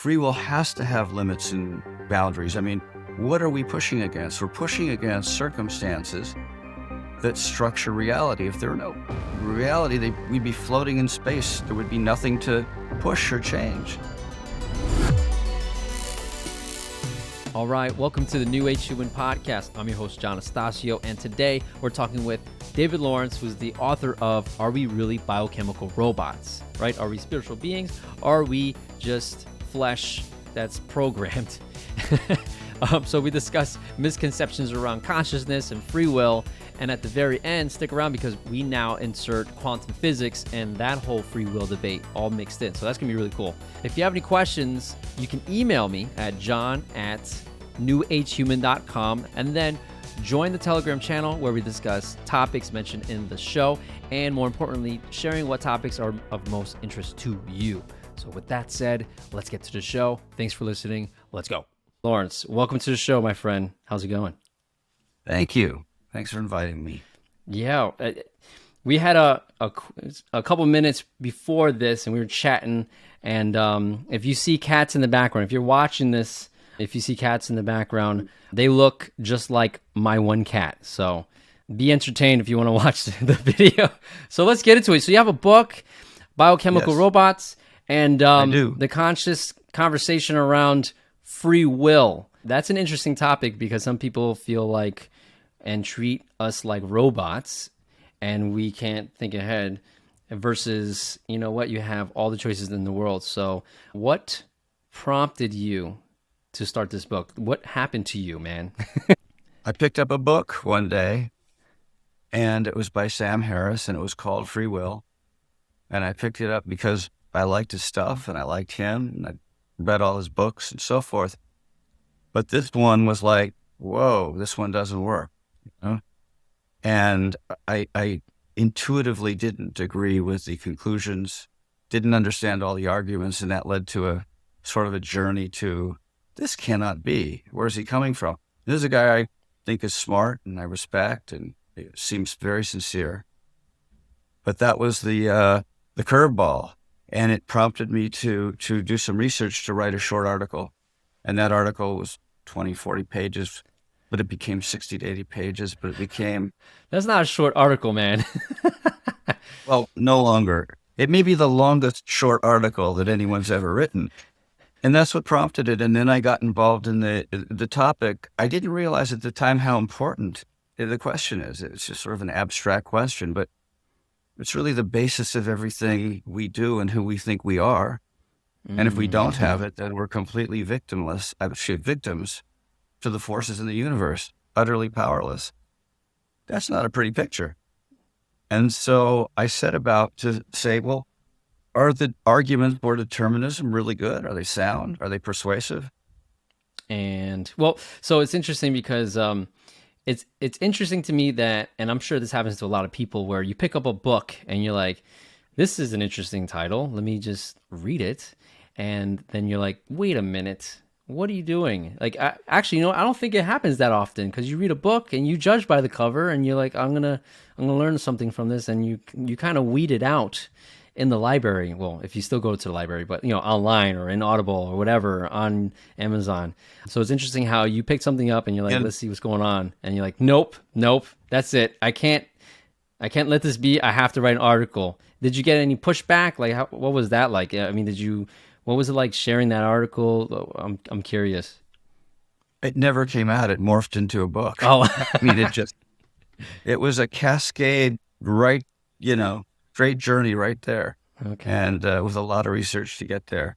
free will has to have limits and boundaries. I mean, what are we pushing against? We're pushing against circumstances that structure reality. If there were no reality, we'd be floating in space. There would be nothing to push or change. All right, welcome to the New Age Human Podcast. I'm your host, John Estacio, and today we're talking with David Lawrence, who's the author of Are We Really Biochemical Robots? Right? Are we spiritual beings? Are we just flesh that's programmed? So we discuss misconceptions around consciousness and free will, and at the very end, stick around because we now insert quantum physics and that whole free will debate all mixed in. So that's going to be really cool. If you have any questions, you can email me at john@newhhuman.com, and then join the Telegram channel where we discuss topics mentioned in the show, and more importantly, sharing what topics are of most interest to you. So with that said, let's get to the show. Thanks for listening. Let's go. Lawrence, welcome to the show, my friend. How's it going? Thank you. Thanks for inviting me. Yeah, we had a couple minutes before this, and we were chatting. And if you see cats in the background, if you're watching this, if you see cats in the background, they look just like my one cat. So be entertained if you want to watch the video. So let's get into it. So you have a book, Biochemical Yes. Robots, and I do. the conscious conversation around free will. That's an interesting topic because some people feel like and treat us like robots and we can't think ahead versus, you know what, you have all the choices in the world. So what prompted you to start this book? What happened to you, man? I picked up a book one day, and it was by Sam Harris, and it was called Free Will. And I picked it up because I liked his stuff, and I liked him, and I read all his books and so forth. But this one was like, whoa, this one doesn't work. You know? And I intuitively didn't agree with the conclusions, didn't understand all the arguments, and that led to a sort of a journey to, this cannot be. Where's he coming from? This is a guy I think is smart and I respect, and it seems very sincere. But that was the curveball, and it prompted me to do some research to write a short article. And that article was 20, 40 pages, but it became 60 to 80 pages, but it became... That's not a short article, man. Well, no longer. It may be the longest short article that anyone's ever written. And that's what prompted it. And then I got involved in the topic. I didn't realize at the time how important the question is. It's just sort of an abstract question, but it's really the basis of everything we do and who we think we are. And if we don't have it, then we're completely victims to the forces in the universe, utterly powerless. That's not a pretty picture. And so I set about to say, well, are the arguments for determinism really good? Are they sound? Are they persuasive? And well, so it's interesting because it's interesting to me that, and I'm sure this happens to a lot of people, where you pick up a book and you're like, this is an interesting title. Let me just read it. And then you're like, wait a minute, what are you doing? Like, actually, you know, I don't think it happens that often because you read a book and you judge by the cover and you're like, I'm gonna learn something from this, and you kind of weed it out in the library. Well, if you still go to the library, but, you know, online or in Audible or whatever on Amazon. So it's interesting how you picked something up and you're like, let's see what's going on. And you're like, nope, that's it. I can't let this be. I have to write an article. Did you get any pushback? Like, what was that like? I mean, what was it like sharing that article? I'm curious. It never came out. It morphed into a book. Oh, I mean, it was a cascade, right, great journey right there. Okay. And with a lot of research to get there,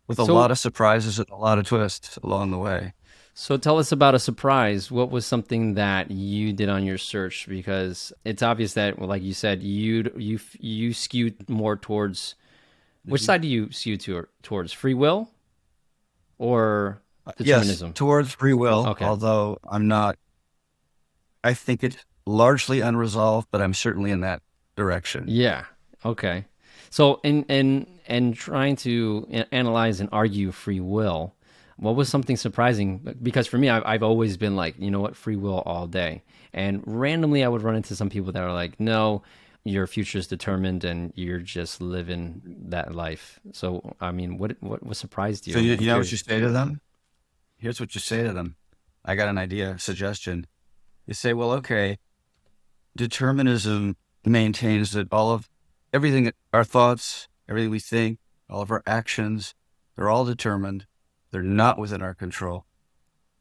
with a lot of surprises and a lot of twists along the way. So tell us about a surprise. What was something that you did on your search? Because it's obvious that, well, like you said, you skewed more towards, which side do you skew towards? Free will or determinism? Yes, towards free will, Okay. although I think it's largely unresolved, but I'm certainly in that direction. Yeah. Okay. So in trying to analyze and argue free will, what was something surprising? Because for me, I've always been like, you know what, free will all day. And randomly I would run into some people that are like, no, your future is determined and you're just living that life. So, I mean, what surprised So you? I'm you know what you curious. say to them? Here's what you say to them. I got an idea, suggestion. You say, well, okay, determinism maintains that all of everything, our thoughts, everything we think, all of our actions, they're all determined. They're not within our control.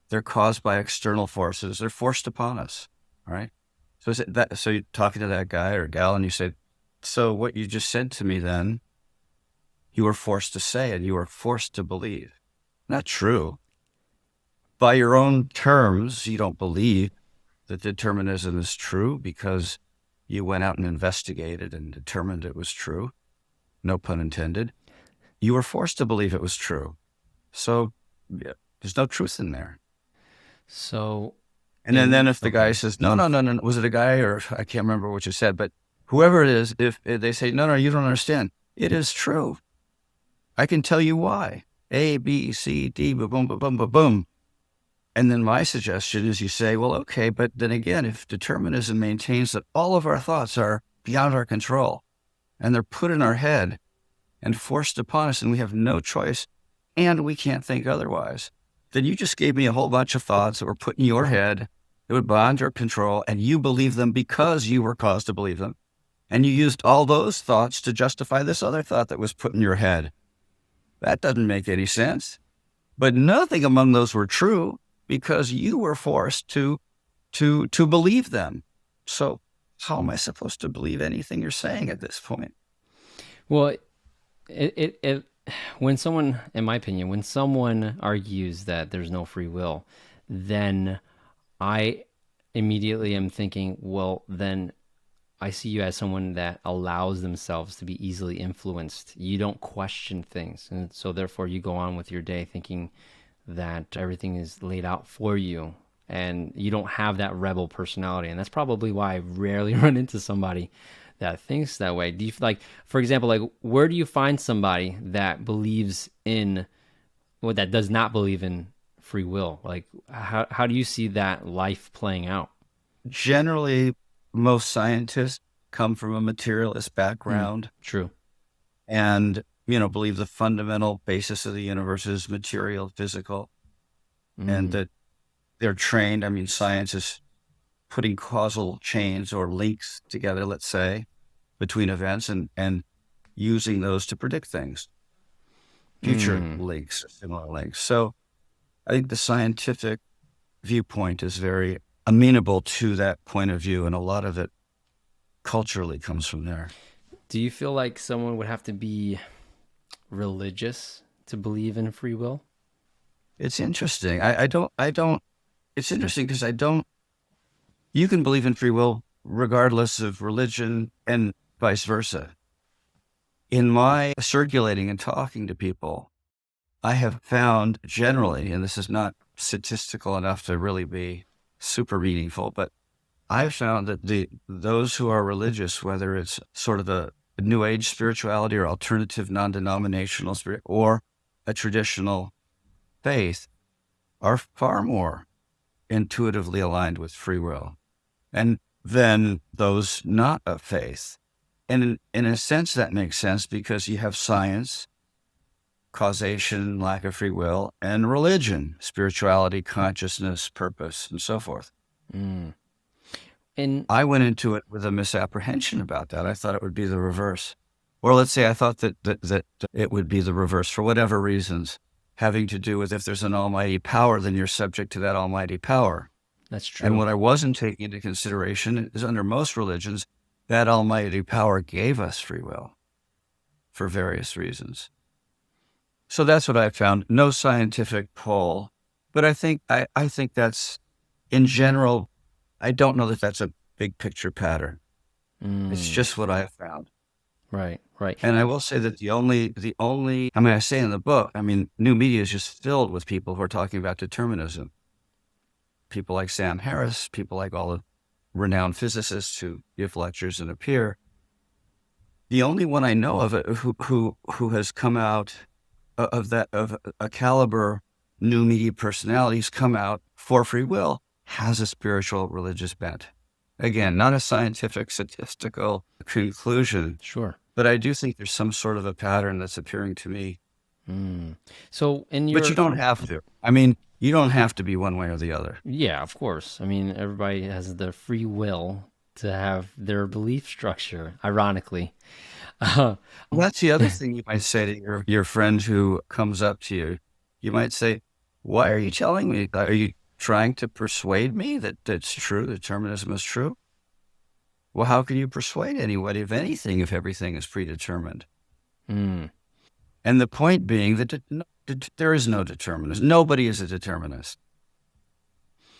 They're caused by external forces. They're forced upon us. All right. So is it that? So you're talking to that guy or gal, and you say, "So what you just said to me, then you were forced to say, and you were forced to believe." Not true. By your own terms, you don't believe that determinism is true because you went out and investigated and determined it was true. No pun intended. You were forced to believe it was true. So yeah, there's no truth in there. So, And then if the guy okay. says, no, no, no, no, was it a guy or I can't remember what you said, but whoever it is, if they say, no, no, you don't understand, it is true. I can tell you why. A, B, C, D, boom, boom, boom, boom, boom, boom. And then my suggestion is you say, well, okay, but then again, if determinism maintains that all of our thoughts are beyond our control and they're put in our head and forced upon us and we have no choice and we can't think otherwise, then you just gave me a whole bunch of thoughts that were put in your head that would beyond your control and you believe them because you were caused to believe them. And you used all those thoughts to justify this other thought that was put in your head. That doesn't make any sense. But nothing among those were true because you were forced to believe them. So how am I supposed to believe anything you're saying at this point? Well, it when someone, in my opinion, when someone argues that there's no free will, then I immediately am thinking, well, then I see you as someone that allows themselves to be easily influenced. You don't question things. And so therefore you go on with your day thinking that everything is laid out for you and you don't have that rebel personality. And that's probably why I rarely run into somebody that thinks that way. Do you like, for example, like where do you find somebody that believes in, well, that does not believe in free will? Like how do you see that life playing out? Generally, most scientists come from a materialist Mm, background true. and, believe the fundamental basis of the universe is material, physical, and Mm, that they're trained. I mean, science is putting causal chains or links together, let's say, between events and using those to predict things, future mm. links, similar links. So I think the scientific viewpoint is very amenable to that point of view, and a lot of it culturally comes from there. Do you feel like someone would have to be religious to believe in free will? It's interesting. I don't, it's interesting because I don't, you can believe in free will regardless of religion and vice versa. In my circulating and talking to people, I have found generally, and this is not statistical enough to really be super meaningful, but I've found that those who are religious, whether it's sort of a new age spirituality or alternative non-denominational spirit or a traditional faith, are far more intuitively aligned with free will and than those not of faith. And in a sense, that makes sense because you have science, causation, lack of free will, and religion, spirituality, consciousness, purpose, and so forth. Mm. And I went into it with a misapprehension about that. I thought it would be the reverse. Or let's say I thought that it would be the reverse for whatever reasons, having to do with if there's an almighty power, then you're subject to that almighty power. that's And true. what I wasn't taking into consideration is under most religions, that almighty power gave us free will for various reasons. So that's what I found. No scientific poll, but I think that's in general. I don't know that that's a big picture pattern. It's Mm. just what I have found. Right, right. And I will say that I mean, I say in the book, I mean, new media is just filled with people who are talking about determinism. People like Sam Harris, people like all the renowned physicists who give lectures and appear. The only one I know of it who has come out of that of a caliber new media personalities come out for free will has a spiritual religious bent. Again, not a scientific statistical conclusion, Sure. but I do think there's some sort of a pattern that's appearing to me. Mm. So in But you your don't have to. I mean, you don't have to be one way or the other. Yeah, of course. I mean, everybody has the free will to have their belief structure, ironically. Uh, Well, that's the other thing you might say to your friend who comes up to you. You might say, "Why are you telling me? Are you trying to persuade me that that's true, determinism is true?" Well, how can you persuade anybody of anything if everything is predetermined? mm, And the point being that there is no determinist. Nobody is a determinist.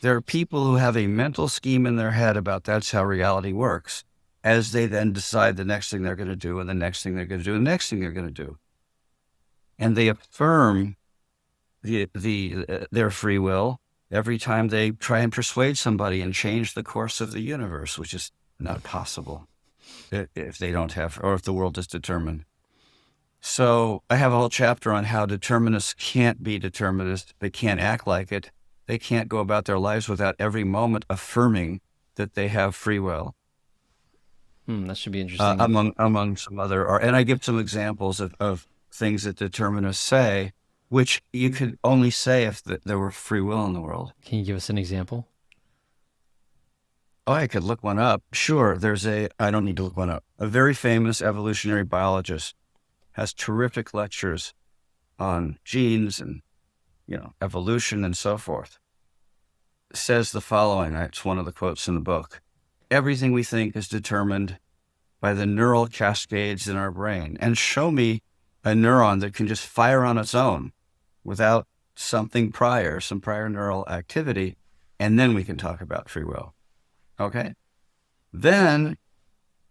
There are people who have a mental scheme in their head about that's how reality works, as they then decide the next thing they're going to do, and the next thing they're going to do, and the next thing they're going to do. And they affirm their free will every time they try and persuade somebody and change the course of the universe, which is not possible if they don't have, or if the world is determined. So I have a whole chapter on how determinists can't be determinists. They can't act like it. They can't go about their lives without every moment affirming that they have free will. that should be interesting. Among some other, and I give some examples of things that determinists say, which you could only say if there were free will in the world. Can you give us an example? Oh, I could look one up. Sure, I don't need to look one up. A very famous evolutionary biologist has terrific lectures on genes and evolution and so forth, says the following. It's one of the quotes in the book. Everything we think is determined by the neural cascades in our brain. And show me a neuron that can just fire on its own without some prior neural activity, and then we can talk about free will. Okay? Then,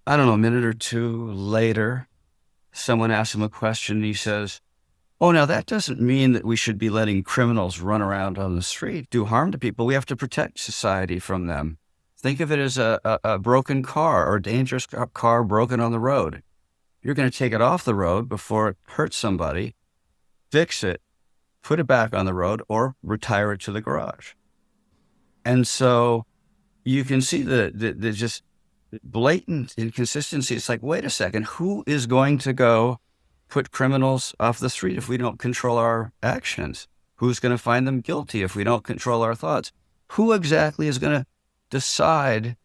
I don't know, a minute or two later, someone asks him a question and he says, "Oh, now that doesn't mean that we should be letting criminals run around on the street, do harm to people. We have to protect society from them. Think of it as a broken car or a dangerous car broken on the road. You're going to take it off the road before it hurts somebody, fix it, put it back on the road, or retire it to the garage." And so you can see the just blatant inconsistency. It's like, wait a second, who is going to go put criminals off the street if we don't control our actions? Who's going to find them guilty if we don't control our thoughts? Who exactly is going to decide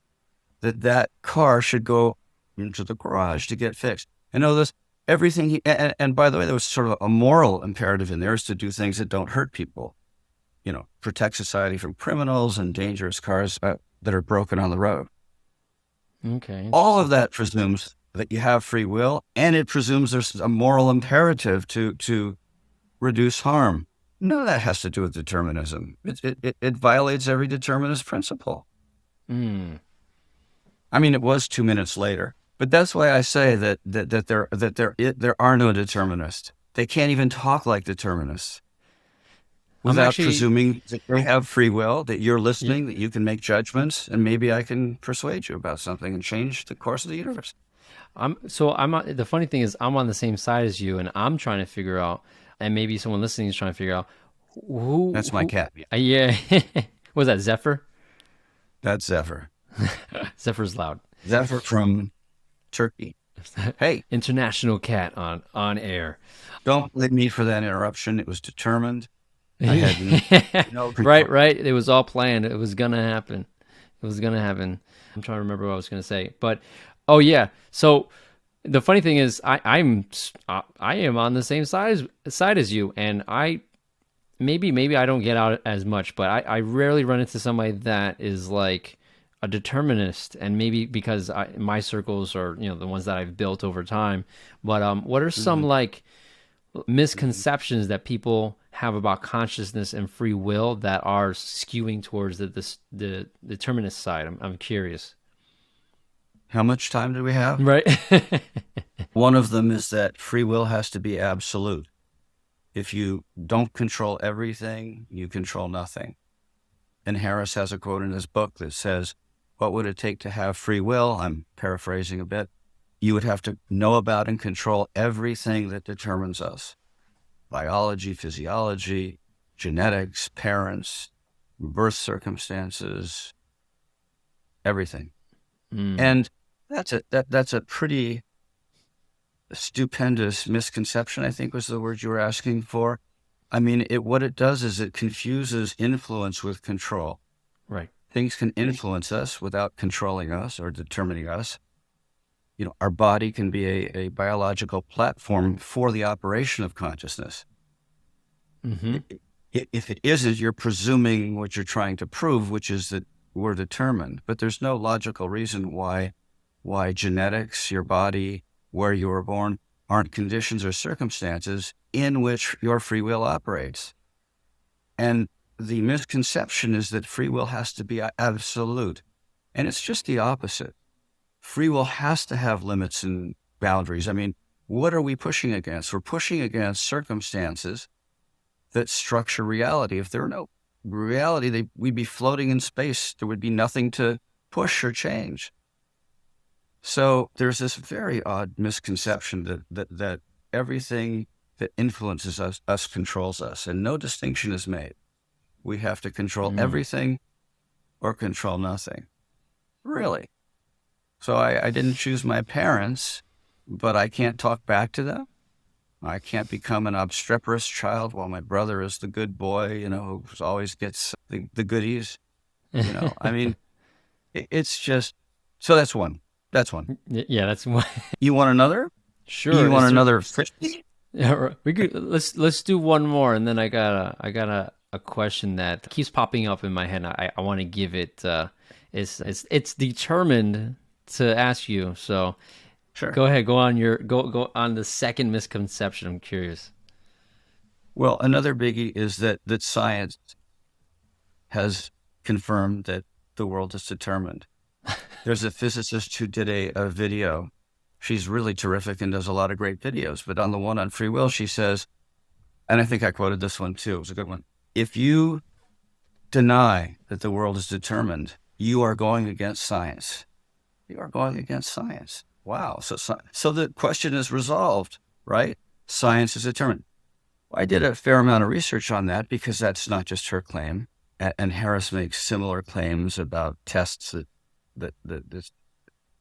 that car should go into the garage to get fixed? And know this, everything, and by the way, there was sort of a moral imperative in there, is to do things that don't hurt people, protect society from criminals and dangerous cars that are broken on the road. Okay, All interesting. of that presumes that you have free will, and it presumes there's a moral imperative to reduce harm. None of that has to do with determinism. It violates every determinist principle. Mm. I mean, it was 2 minutes later, but that's why I say that there are no determinists. They can't even talk like determinists I'm without actually, presuming that they have free will, that you're yeah, listening, that you can make judgments, and maybe I can persuade you about something and change the course of the universe. the funny thing is, I'm on the same side as you, and I'm trying to figure out, and maybe someone listening is trying to figure out That's my who, cat. Yeah. yeah, was that Zephyr? That's Zephyr. Zephyr's loud. Zephyr from Turkey. Hey, International cat on air. don't blame me for that interruption. It was determined. I had no Right, control. right. It was all planned. It was gonna happen. It was gonna happen. I'm trying to remember what I was gonna say, but oh yeah. So the funny thing is, I am on the same side as you, and maybe I don't get out as much, but I rarely run into somebody that is like a determinist, and maybe because my circles are the ones that I've built over time. But what are some Mhm. like misconceptions that people have about consciousness and free will that are skewing towards the determinist side? I'm curious. How much time do we have? Right. One of them is that free will has to be absolute. If you don't control everything, you control nothing. And Harris has a quote in his book that says, "What would it take to have free will?" I'm paraphrasing a bit. "You would have to know about and control everything that determines us: biology, physiology, genetics, parents, birth circumstances, everything." Mm, And that's a pretty stupendous misconception, I think was the word you were asking for. I mean, what it does is it confuses influence with control. right. Things can influence us without controlling us or determining us. Our body can be a biological platform for the operation of consciousness. Mm-hmm. If it isn't, you're presuming what you're trying to prove, which is that we're determined. But there's no logical reason why genetics, your body, where you were born, aren't conditions or circumstances in which your free will operates. And the misconception is that free will has to be absolute. And it's just the opposite. Free will has to have limits and boundaries. I mean, what are we pushing against? We're pushing against circumstances that structure reality. If there were no reality, we'd be floating in space. There would be nothing to push or change. So there's this very odd misconception that everything that influences us controls us, and no distinction is made. We have to control Mm. everything or control nothing. Really? So I didn't choose my parents, but I can't talk back to them. I can't become an obstreperous child while my brother is the good boy, who always gets the goodies. I mean, it's just, so that's one. That's one. Yeah, that's one. You want another? Sure. You want Is there? another 50? Yeah, we could let's do one more, and then I got a question that keeps popping up in my head. And I want to give it. It's determined to ask you. So Sure. go ahead. Go on the second misconception. I'm curious. Well, another biggie is that science has confirmed that the world is determined. There's a physicist who did a video. She's really terrific and does a lot of great videos. But on the one on free will, she says, and I think I quoted this one too, it was a good one. If you deny that the world is determined, you are going against science. You are going against science. Wow. So the question is resolved, right? Science is determined. I did a fair amount of research on that because that's not just her claim. And Harris makes similar claims about tests that's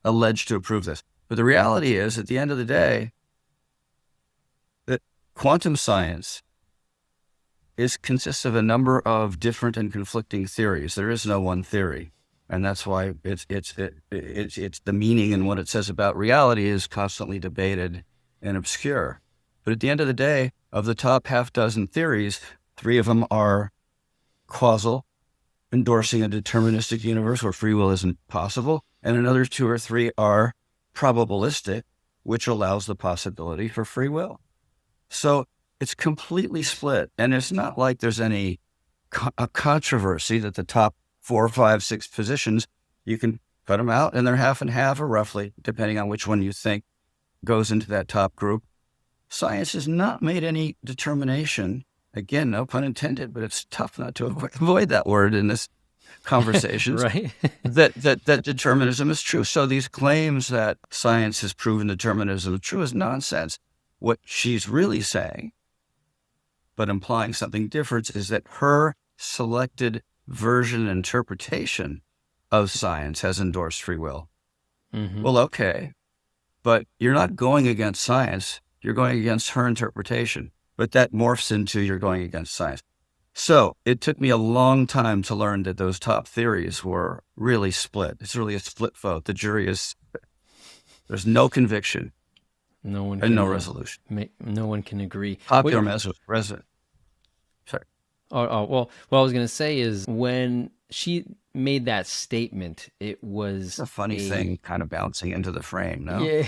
alleged to prove this. But the reality is, at the end of the day, that quantum science consists of a number of different and conflicting theories. There is no one theory, and that's why it's the meaning and what it says about reality is constantly debated and obscure. But at the end of the day, of the top half dozen theories, 3 of them are causal, endorsing a deterministic universe where free will isn't possible, and another 2 or 3 are probabilistic, which allows the possibility for free will. So it's completely split. And it's not like there's any a controversy that the top 4, 5, 6 positions, you can cut them out and they're half and half or roughly, depending on which one you think goes into that top group. Science has not made any determination. Again, no pun intended, but it's tough not to avoid that word in this conversations Right. that determinism is true. So these claims that science has proven determinism is true is nonsense. What she's really saying, but implying something different, is that her selected version and interpretation of science has endorsed free will. Mm-hmm. Well, okay, but you're not going against science. You're going against her interpretation. But that morphs into you're going against science. So it took me a long time to learn that those top theories were really split. It's really a split vote. The jury there's no conviction No one and no can. resolution. No one can agree. Popular resident. Sorry. What I was gonna say is when she made that statement, it It's was a funny a thing kind of bouncing into the frame, no? yeah,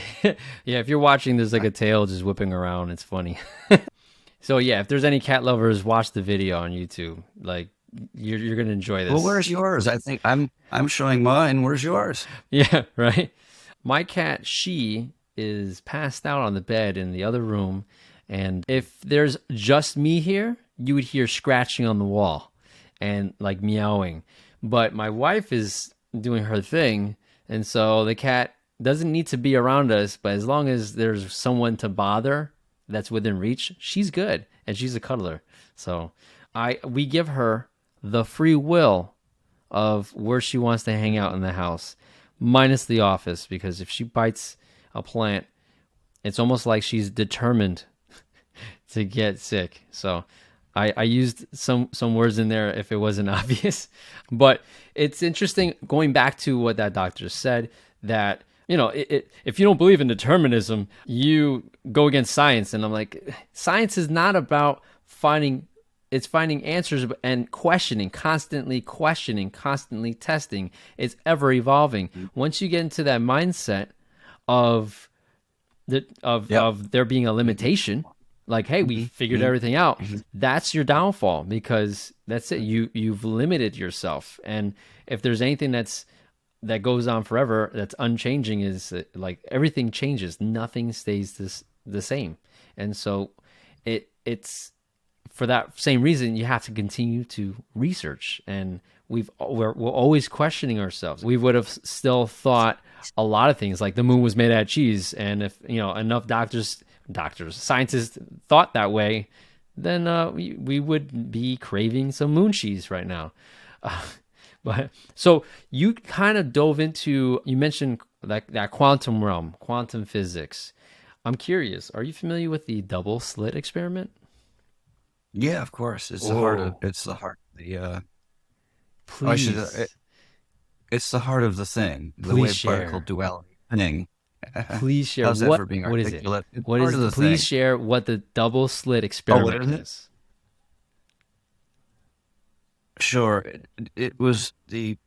yeah. If you're watching, there's like a tail just whipping around. It's funny. So yeah, if there's any cat lovers, watch the video on YouTube. Like you're gonna enjoy Well, this. where's yours? I think I'm showing mine. Where's yours? Yeah, right. My cat, she is passed out on the bed in the other room, and if there's just me here, you would hear scratching on the wall and like meowing. But my wife is doing her thing, and so the cat doesn't need to be around us, but as long as there's someone to bother that's within reach, she's good and she's a cuddler. So we give her the free will of where she wants to hang out in the house. minus the office, because if she bites a plant, it's almost like she's determined to get sick. So I used some words in there if it wasn't obvious. But it's interesting going back to what that doctor said, that if you don't believe in determinism, you go against science. And I'm like, science is not about finding, it's finding answers and constantly testing. It's ever evolving. Once you get into that mindset of Yep. there being a Mhm. limitation, like, hey, we Mhm. figured Mhm. everything out, Mhm. that's your downfall, because that's it. You've limited yourself. And if there's anything that goes on forever, that's unchanging, is like everything changes, nothing stays the same. And so it's for that same reason you have to continue to research. And we're always questioning ourselves. We would have still thought a lot of things, like the moon was made out of cheese, and if enough scientists thought that way, then we would be craving some moon cheese right now. uh, but so you kind of dove into, you mentioned like that quantum realm, quantum physics. I'm curious, are you familiar with the double slit experiment? Yeah, of course. It's the heart of Oh, it's the heart of the oh, I should please, it's the heart of the thing, the please wave particle share. duality thing. Please share How's that for being what is it? articulate? It's What part is of the, the please thing. share what the double slit Oh, what experiment is it? is. Sure. It was the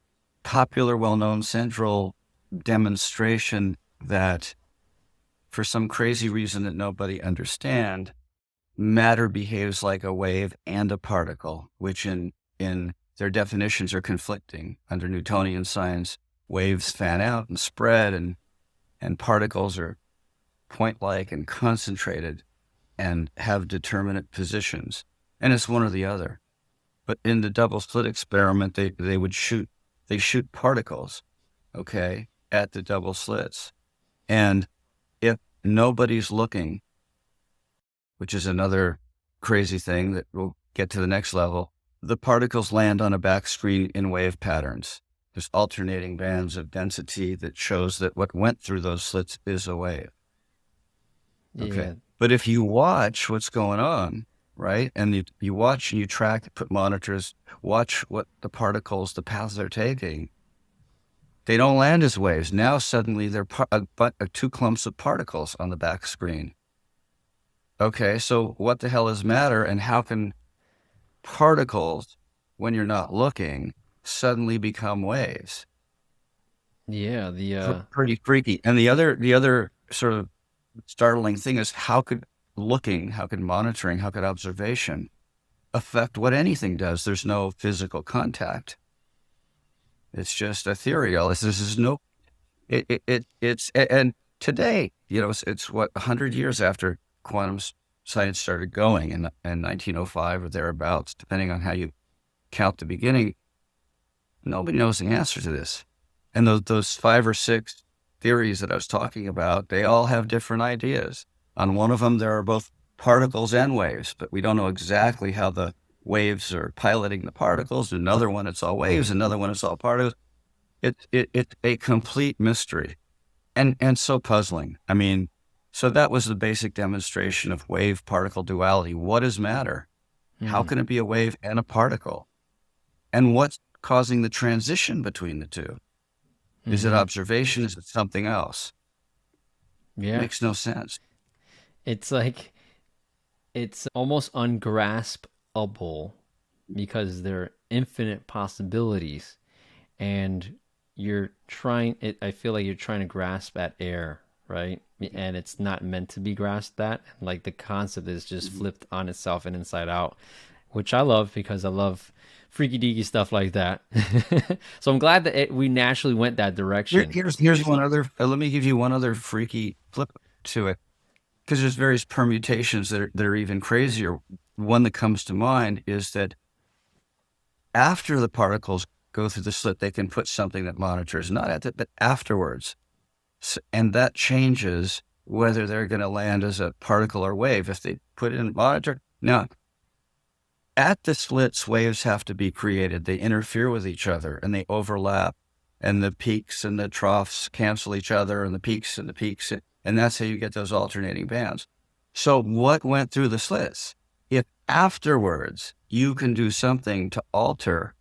popular, well-known central demonstration that for some crazy reason that nobody understand, matter behaves like a wave and a particle, which in their definitions are conflicting. Under Newtonian science, waves fan out and spread, and particles are point-like and concentrated and have determinate positions. And it's one or the other. But in the double slit experiment, they shoot particles, okay, at the double slits. And if nobody's looking, which is another crazy thing that we'll get to the next level, the particles land on a back screen in wave patterns. There's alternating bands of density that shows that what went through those slits is a wave. Okay. Yeah. But if you watch what's going on, right, and you watch and you track, put monitors, watch what the particles, the paths they're taking, they don't land as waves. Now suddenly they're two clumps of particles on the back screen. Okay, so what the hell is matter, and how can particles, when you're not looking, suddenly become waves? Yeah, Pretty freaky. And the other sort of startling thing is how could looking, how could monitoring, how could observation affect what anything does? There's no physical contact. It's just ethereal. This is no, and today, it's what, 100 years after quantum science started going in 1905 or thereabouts, depending on how you count the beginning. Nobody knows the answer to this. And those five or six theories that I was talking about, they all have different ideas. On one of them, there are both particles and waves, but we don't know exactly how the waves are piloting the particles. Another one, it's all waves. Another one, it's all particles. It's a complete mystery, and so puzzling. I mean, so that was the basic demonstration of wave particle duality. What is matter? How hmm, can it be a wave and a particle? And what's causing the transition between the two? Is it hmm, observation? Is it something else? yeah. Makes no sense. It's like it's almost ungraspable, because there are infinite possibilities, and I feel like you're trying to grasp at air, right? And it's not meant to be grasped at. Like the concept is just Mhm. flipped on itself and inside out, which I love, because I love freaky deaky stuff like that. So I'm glad that we naturally went that direction. Here's one other. Let me give you one other freaky flip to it, because there's various permutations that are even crazier. One that comes to mind is that after the particles go through the slit, they can put something that monitors, not at it, but afterwards. And that changes whether they're going to land as a particle or wave. If they put it in monitor, now at the slits, waves have to be created. They interfere with each other and they overlap. and the peaks and the troughs cancel each other, and the peaks and the peaks, and that's how you get those alternating bands. So what went through the slits? If afterwards you can do something to alter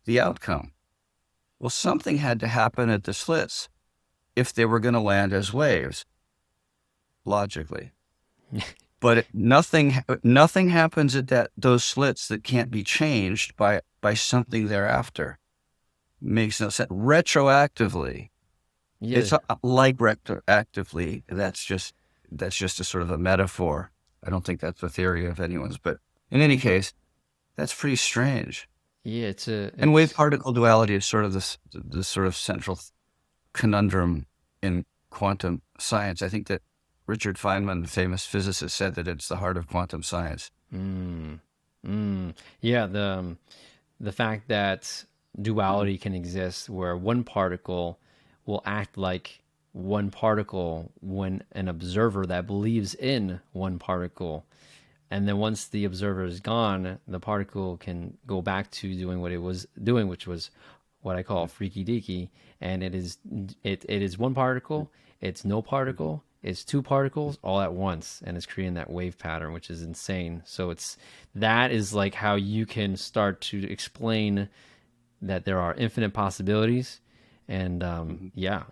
the outcome, well, something had to happen at the slits if they were going to land as waves, logically. But nothing happens at those slits that can't be changed by something thereafter. Makes no sense. Retroactively, Yeah. it's like retroactively. That's just a sort of a metaphor. I don't think that's the theory of anyone's, but in any case, that's pretty strange. Yeah, And wave it's particle duality is sort of this sort of central conundrum in quantum science. I think that Richard Feynman, the famous physicist, said that it's the heart of quantum science. mm, yeah, the fact that duality can exist where one particle will act like one particle when an observer that believes in one particle, and then once the observer is gone, the particle can go back to doing what it was doing, which was what I call freaky deaky. And it is one particle, it's no particle, it's two particles all at once, and it's creating that wave pattern, which is insane. So that is like how you can start to explain that there are infinite possibilities. And Mhm. yeah,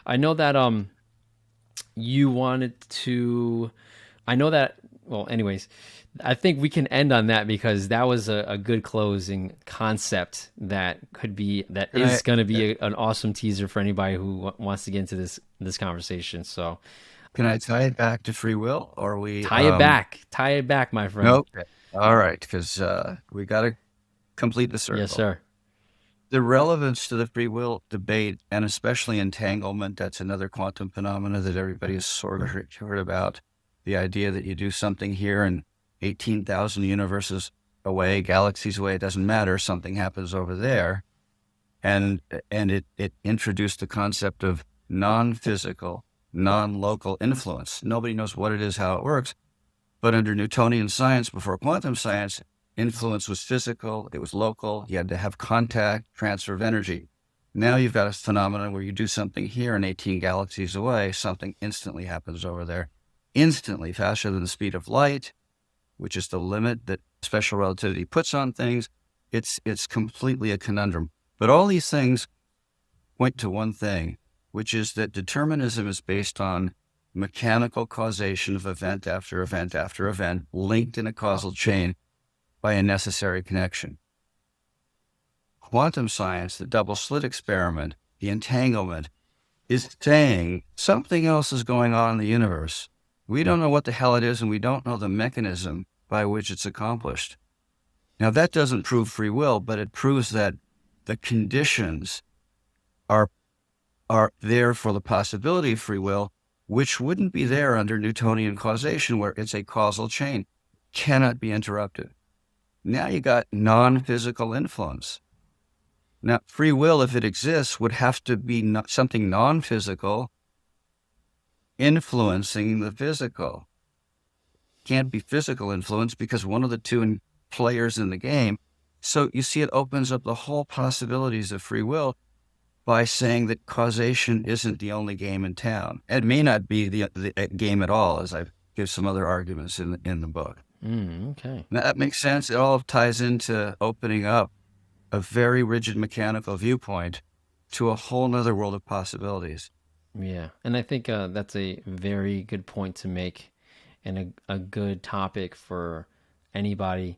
I know that you wanted to. I know that. Well, anyways, I think we can end on that because that was a good closing concept that Can I is going to be an awesome teaser for anybody who wants to get into this conversation. So can I tie it back to free will, or we tie it back, my friend. nope. All right, because we got to complete the Yes, circle. sir. The relevance to the free will debate, and especially entanglement, that's another quantum phenomena that everybody has sort of heard about. The idea that you do something here and 18,000 universes away, galaxies away, it doesn't matter, something happens over there. And it introduced the concept of non-physical, non-local influence. Nobody knows what it is, how it works. But under Newtonian science, before quantum science, influence was physical, it was local, you had to have contact, transfer of energy. Now you've got a phenomenon where you do something here and 18 galaxies away, something instantly happens over there, instantly, faster than the speed of light, which is the limit that special relativity puts on things. It's completely a conundrum. But all these things point to one thing, which is that determinism is based on mechanical causation of event after event after event, linked in a causal chain by a necessary connection. Quantum science, the double slit experiment, the entanglement, is saying something else is going on in the universe. We don't know what the hell it is, and we don't know the mechanism by which it's accomplished. Now, that doesn't prove free will, but it proves that the conditions are are there for the possibility of free will, which wouldn't be there under Newtonian causation, where it's a causal chain, cannot be interrupted. Now you got non-physical influence. Now, free will, if it exists, would have to be something non-physical influencing the physical. Can't be physical influence because one of the two players in the game. So you see, it opens up the whole possibilities of free will by saying that causation isn't the only game in town. It may not be the game at all, as I give some other arguments in the book. Okay. Now, that makes sense. It all ties into opening up a very rigid mechanical viewpoint to a whole nother world of possibilities. Yeah, and I think that's a very good point to make, and a good topic for anybody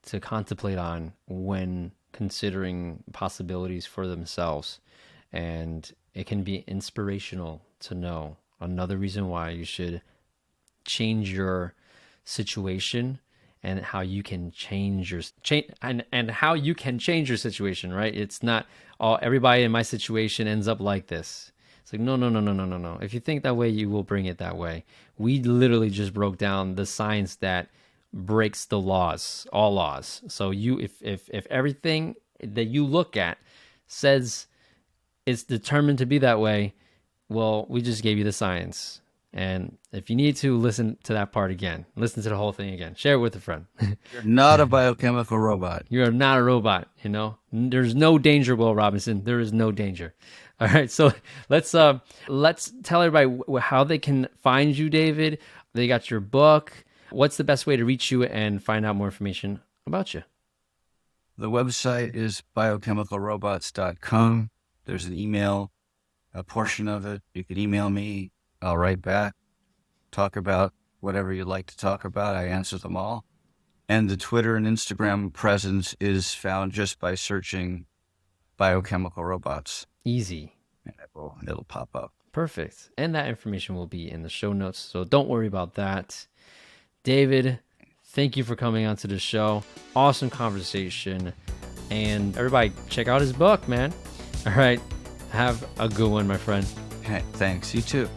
to contemplate on when considering possibilities for themselves. And it can be inspirational to know another reason why you should change your situation and how you can change your change and how you can change your situation, right? It's not all everybody in my situation ends up like this. It's like no. If you think that way, you will bring it that way. We literally just broke down the science that breaks the laws, all laws. So if everything that you look at says it's determined to be that way, well, we just gave you the science. And if you need to, listen to that part again. Listen to the whole thing again. Share it with a friend. You're not a biochemical robot. You are not a robot, you know? There's no danger, Will Robinson. There is no danger. All right, so let's tell everybody how they can find you, David. They got your book. What's the best way to reach you and find out more information about you? The website is biochemicalrobots.com. There's an email, a portion of it. You can email me. I'll write back, talk about whatever you'd like to talk about. I answer them all. And the Twitter and Instagram presence is found just by searching biochemical robots. Easy. And it'll pop up. Perfect. And that information will be in the show notes, so don't worry about that. David, thank you for coming onto the show. Awesome conversation. And everybody, check out his book, man. All right. Have a good one, my friend. Hey, thanks. You too.